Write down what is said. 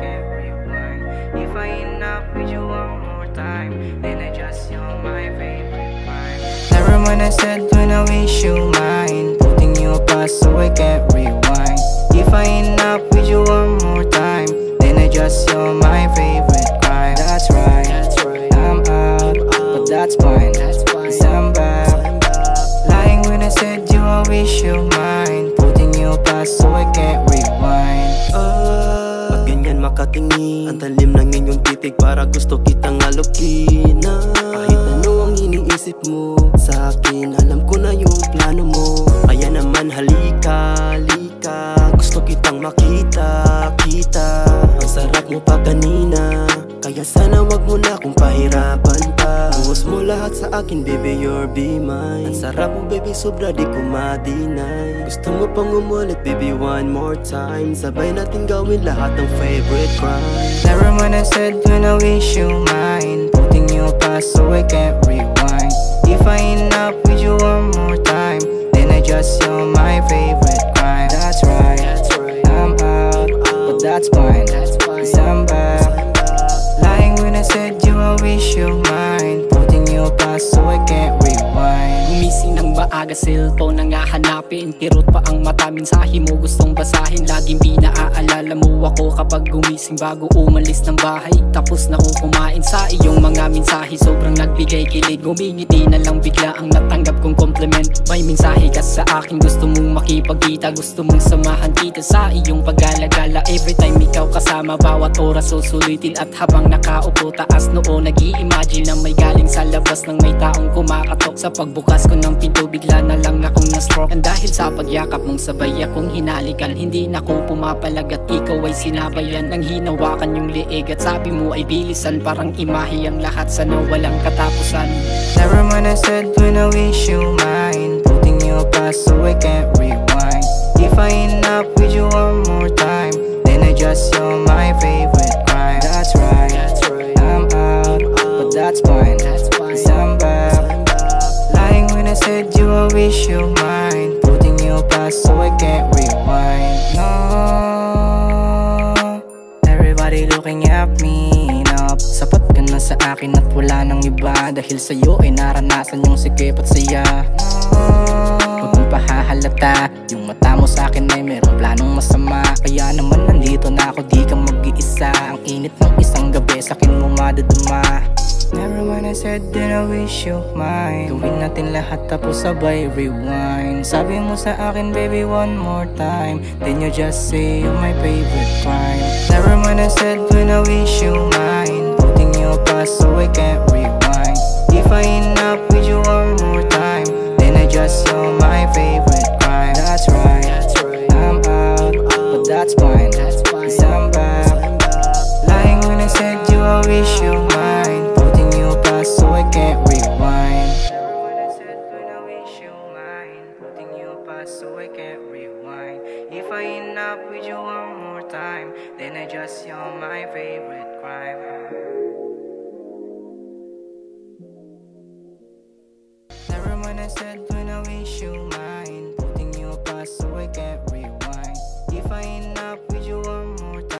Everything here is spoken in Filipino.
can't rewind. If I end up with you one more time, then I just you're my favorite crime. Never mind I said when I wish you mine, putting you past so I can't rewind. If I end up with you one more time, then I just you're my favorite crime. That's right, I'm out, but that's fine, cause I'm back. Lying when I said you I wish you mine, putting you past so I can't rewind. Ba't ganyan makatingin? Ang talim ng inyong titig para gusto kitang alokin na. Kahit ano ang iniisip mo sa akin, alam ko na yung plano mo. Kaya naman halika, halika, gusto kitang makita, kita. Ang sarap mo pa kanina, kaya sana wag mo na kung pahirapan pa. Buhos mo lahat sa akin, baby, you're be mine. Ang sarap mo, baby, sobra di ko ma-deny. Gusto mo pang umulit, baby, one more time. Sabay natin gawin lahat ng favorite crime. Never mind I said when I wish you mine, putting you past so I can't rewind. If I end up with you one more time, then I just you're my favorite crime. That's right, I'm out, but that's fine, cause I'm back. Lying when I said you I wish you mine, putting you past so I can't rewind. Gumising ng maaga, cellphone ang hahanapin. Tirot pa ang mata, mensahe mo gustong basahin. Laging pinaalala mo ako kapag gumising bago umalis ng bahay. Tapos na ko kumain sa iyong mga mensahe, sobrang nagbigay kilig. Ngumingiti na lang bigla ang natanggap kong compliment. May mensahe ka sa akin, gusto mong makipagkita, gusto mong samahan kita sa iyong pag-alagala. Every time ikaw kasama, bawat oras susulitin. At habang nakaupo taas noo, nag-i-imagine na may galing sa labas ng may taong kumakatok. Sa pagbukas ko ng pinto, bigla na lang akong na-stroke. And dahil sa pagyakap mong sabay akong hinalikan, hindi na ko pumapalag at ikaw ay sinabayan. Nang hinawakan yung liig at sabi mo ay bilisan, parang imahe ang lahat sana walang katapusan. Never mind I said when I wish you mine, putting you past so I can't rewind. If I end up with you one more time, then I just you're my favorite crime. That's right, I'm out, but that's fine, cause I'm back. Lying when I said you I wish you mine, putting you past so I can't rewind. No, everybody looking at me up. Sapat ka na sa akin at wala nang iba, dahil sa'yo ay naranasan yung sikip at saya. Huwag mong pahahalata, yung mata mo sa akin ay merong planong masama. Kaya naman nandito na ako, di ka mag-iisa. Ang init ng isang gabi sa akin mo madadama. Never mind I said then I wish you mine, gawin natin lahat tapos sabay rewind. Sabi mo sa akin baby one more time, then you just say you're my favorite crime. Never mind I said when I wish you mine, putting you past so I can't rewind. If I end up with you one more time, then I just you're my favorite crime. That's right, I'm out, but that's fine, cause I'm back. Lying when I said you I wish you mine, putting you past so I can't rewind. Never when I said when I wish you mine, putting you past so I can't rewind. If I end up with you one more time, then I just you're my favorite crime. Never mind I said when I wish you mine, putting you past so I can't rewind. If I end